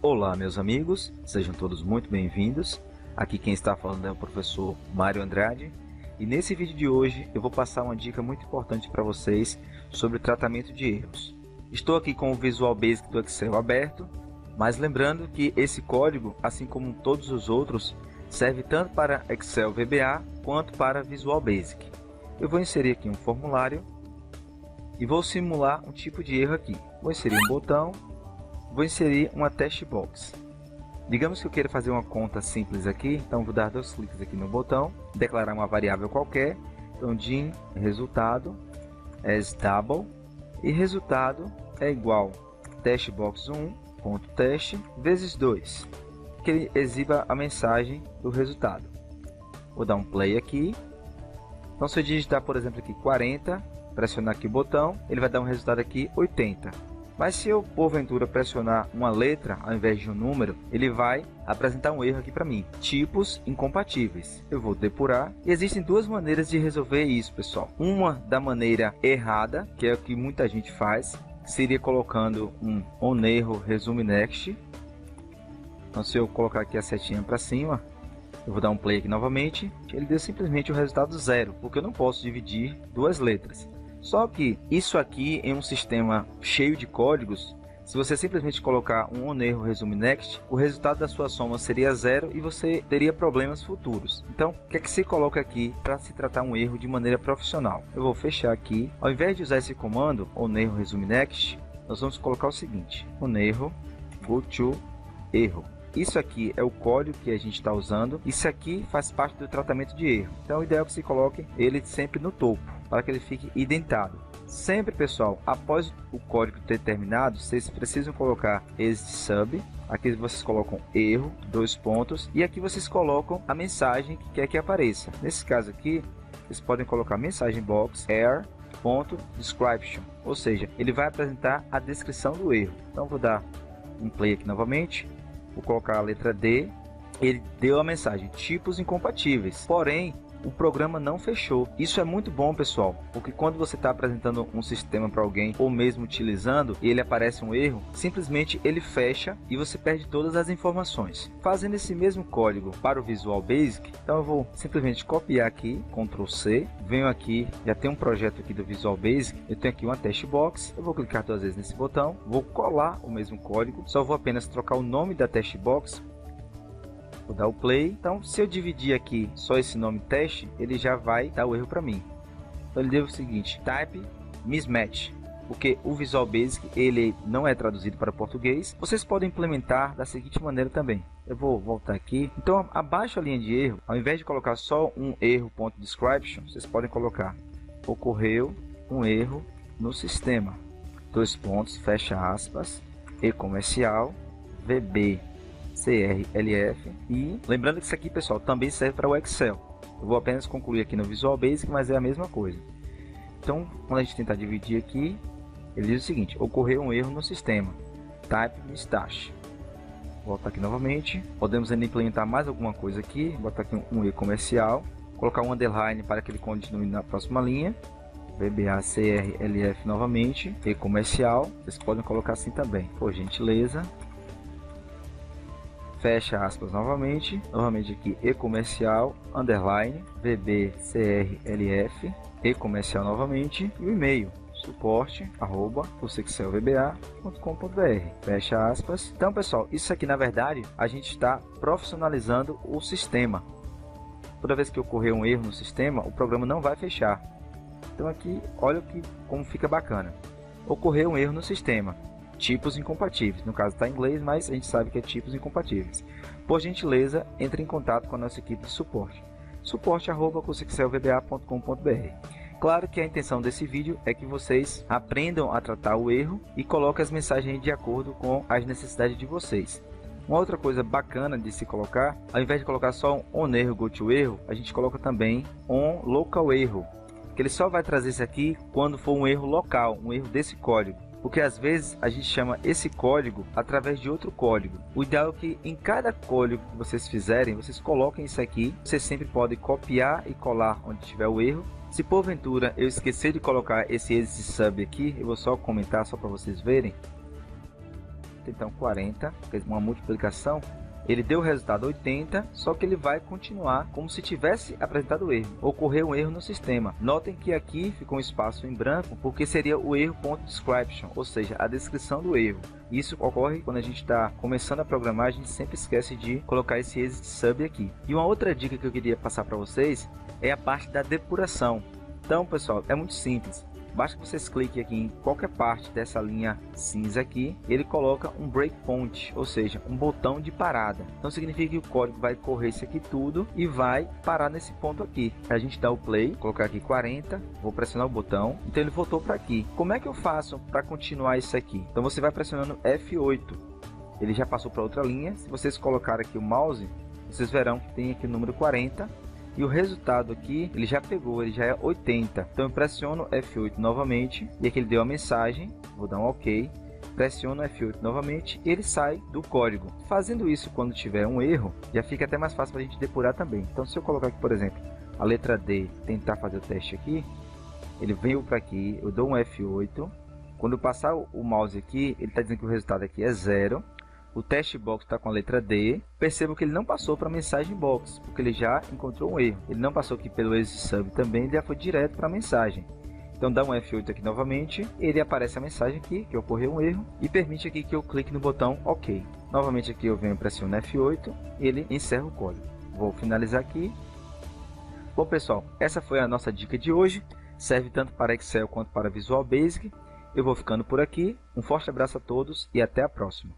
Olá, meus amigos, sejam todos muito bem-vindos. Aqui quem está falando é o professor Mário Andrade. E nesse vídeo de hoje eu vou passar uma dica muito importante para vocês sobre o tratamento de erros. Estou aqui com o Visual Basic do Excel aberto, mas lembrando que esse código, assim como todos os outros, serve tanto para Excel VBA quanto para Visual Basic. Eu vou inserir aqui um formulário e vou simular um tipo de erro aqui. Vou inserir um botão, vou inserir uma test box. Digamos que eu queira fazer uma conta simples aqui, então vou dar 2 cliques aqui no botão, declarar uma variável qualquer, então din resultado as double e resultado é igual testbox1.test vezes 2, que ele exiba a mensagem do resultado. Vou dar um play aqui. Então se eu digitar, por exemplo, aqui 40, pressionar aqui o botão, ele vai dar um resultado aqui 80. Mas se eu porventura pressionar uma letra ao invés de um número, ele vai apresentar um erro aqui para mim, tipos incompatíveis. Eu vou depurar e existem 2 maneiras de resolver isso, pessoal. Uma da maneira errada, que é o que muita gente faz, seria colocando um onerro resume next. Então se eu colocar aqui a setinha para cima, eu vou dar um play aqui novamente, ele deu simplesmente o resultado 0, porque eu não posso dividir 2 letras. Só que isso aqui em um sistema cheio de códigos, se você simplesmente colocar um onerro resume next, o resultado da sua soma seria 0 e você teria problemas futuros. Então, o que é que se coloca aqui para se tratar um erro de maneira profissional? Eu vou fechar aqui. Ao invés de usar esse comando, onerro resume next, nós vamos colocar o seguinte: onerro go to erro. Isso aqui é o código que a gente está usando. Isso aqui faz parte do tratamento de erro. Então, o ideal é que se coloque ele sempre no topo, para que ele fique indentado. Sempre, pessoal, após o código ter terminado, vocês precisam colocar exit sub. Aqui vocês colocam erro, 2 pontos, e aqui vocês colocam a mensagem que quer que apareça. Nesse caso aqui, vocês podem colocar mensagem box error.description, ou seja, ele vai apresentar a descrição do erro. Então vou dar um play aqui novamente, vou colocar a letra D. Ele deu a mensagem tipos incompatíveis, porém o programa não fechou. Isso é muito bom, pessoal, porque quando você está apresentando um sistema para alguém ou mesmo utilizando e ele aparece um erro, simplesmente ele fecha e você perde todas as informações. Fazendo esse mesmo código para o Visual Basic, então eu vou simplesmente copiar aqui, Ctrl C, venho aqui, já tem um projeto aqui do Visual Basic, eu tenho aqui uma test box, eu vou clicar 2 vezes nesse botão, vou colar o mesmo código, só vou apenas trocar o nome da test box. Vou dar o play. Então, se eu dividir aqui só esse nome teste, ele já vai dar o erro para mim. Então, ele deu o seguinte: type mismatch, porque o Visual Basic ele não é traduzido para português. Vocês podem implementar da seguinte maneira também. Eu vou voltar aqui. Então, abaixo a linha de erro, ao invés de colocar só um erro.description, vocês podem colocar: ocorreu um erro no sistema, 2 pontos, fecha aspas, e comercial, VB CRLF. E lembrando que isso aqui, pessoal, também serve para o Excel. Eu vou apenas concluir aqui no Visual Basic, mas é a mesma coisa. Então, quando a gente tentar dividir aqui, ele diz o seguinte: ocorreu um erro no sistema, type mismatch. Vou voltar aqui novamente. Podemos ainda implementar mais alguma coisa aqui. Vou botar aqui um E comercial, colocar um underline para que ele continue na próxima linha, VBA CRLF novamente, E comercial. Vocês podem colocar assim também, por gentileza. Fecha aspas novamente aqui, E comercial, underline, VB CRLF, E comercial novamente, e o e-mail, suporte@cursoexcelvba.com.br, fecha aspas. Então, pessoal, isso aqui na verdade, a gente está profissionalizando o sistema. Toda vez que ocorrer um erro no sistema, o programa não vai fechar. Então aqui, olha como fica bacana. Ocorreu um erro no sistema, tipos incompatíveis, no caso está em inglês, mas a gente sabe que é tipos incompatíveis. Por gentileza, entre em contato com a nossa equipe de suporte, suporte@cursoexcelvba.com.br. Claro que a intenção desse vídeo é que vocês aprendam a tratar o erro e coloquem as mensagens de acordo com as necessidades de vocês. Uma outra coisa bacana de se colocar, ao invés de colocar só um onerro go to erro, a gente coloca também on local erro, que ele só vai trazer isso aqui quando for um erro local, um erro desse código. Porque às vezes a gente chama esse código através de outro código. O ideal é que em cada código que vocês fizerem, vocês coloquem isso aqui. Vocês sempre podem copiar e colar onde tiver o erro. Se porventura eu esquecer de colocar esse exit sub aqui, eu vou só comentar só para vocês verem. então 40, uma multiplicação, ele deu o resultado 80, só que ele vai continuar como se tivesse apresentado o erro. Ocorreu um erro no sistema. Notem que aqui ficou um espaço em branco, porque seria o erro.description, ou seja, a descrição do erro. Isso ocorre quando a gente está começando a programar, a gente sempre esquece de colocar esse exit sub aqui. E uma outra dica que eu queria passar para vocês é a parte da depuração. Então, pessoal, é muito simples. Basta que vocês cliquem aqui em qualquer parte dessa linha cinza aqui, ele coloca um breakpoint, ou seja, um botão de parada. Então significa que o código vai correr isso aqui tudo e vai parar nesse ponto aqui. A gente dá o play, colocar aqui 40, vou pressionar o botão, então ele voltou para aqui. Como é que eu faço para continuar isso aqui? Então você vai pressionando F8, ele já passou para outra linha. Se vocês colocarem aqui o mouse, vocês verão que tem aqui o número 40. E o resultado aqui, ele já pegou, ele já é 80. Então eu pressiono F8 novamente, e aqui ele deu a mensagem, vou dar um OK. Pressiono F8 novamente, e ele sai do código. Fazendo isso quando tiver um erro, já fica até mais fácil para a gente depurar também. Então se eu colocar aqui, por exemplo, a letra D, tentar fazer o teste aqui, ele veio para aqui, eu dou um F8. Quando eu passar o mouse aqui, ele está dizendo que o resultado aqui é 0. O teste box está com a letra D. Percebo que ele não passou para a mensagem box, porque ele já encontrou um erro. Ele não passou aqui pelo exit sub também, ele já foi direto para a mensagem. Então dá um F8 aqui novamente, ele aparece a mensagem aqui, que ocorreu um erro, e permite aqui que eu clique no botão OK. Novamente aqui eu venho, pressiono F8, e ele encerra o código. Vou finalizar aqui. Bom pessoal, essa foi a nossa dica de hoje. Serve tanto para Excel quanto para Visual Basic. Eu vou ficando por aqui. Um forte abraço a todos e até a próxima.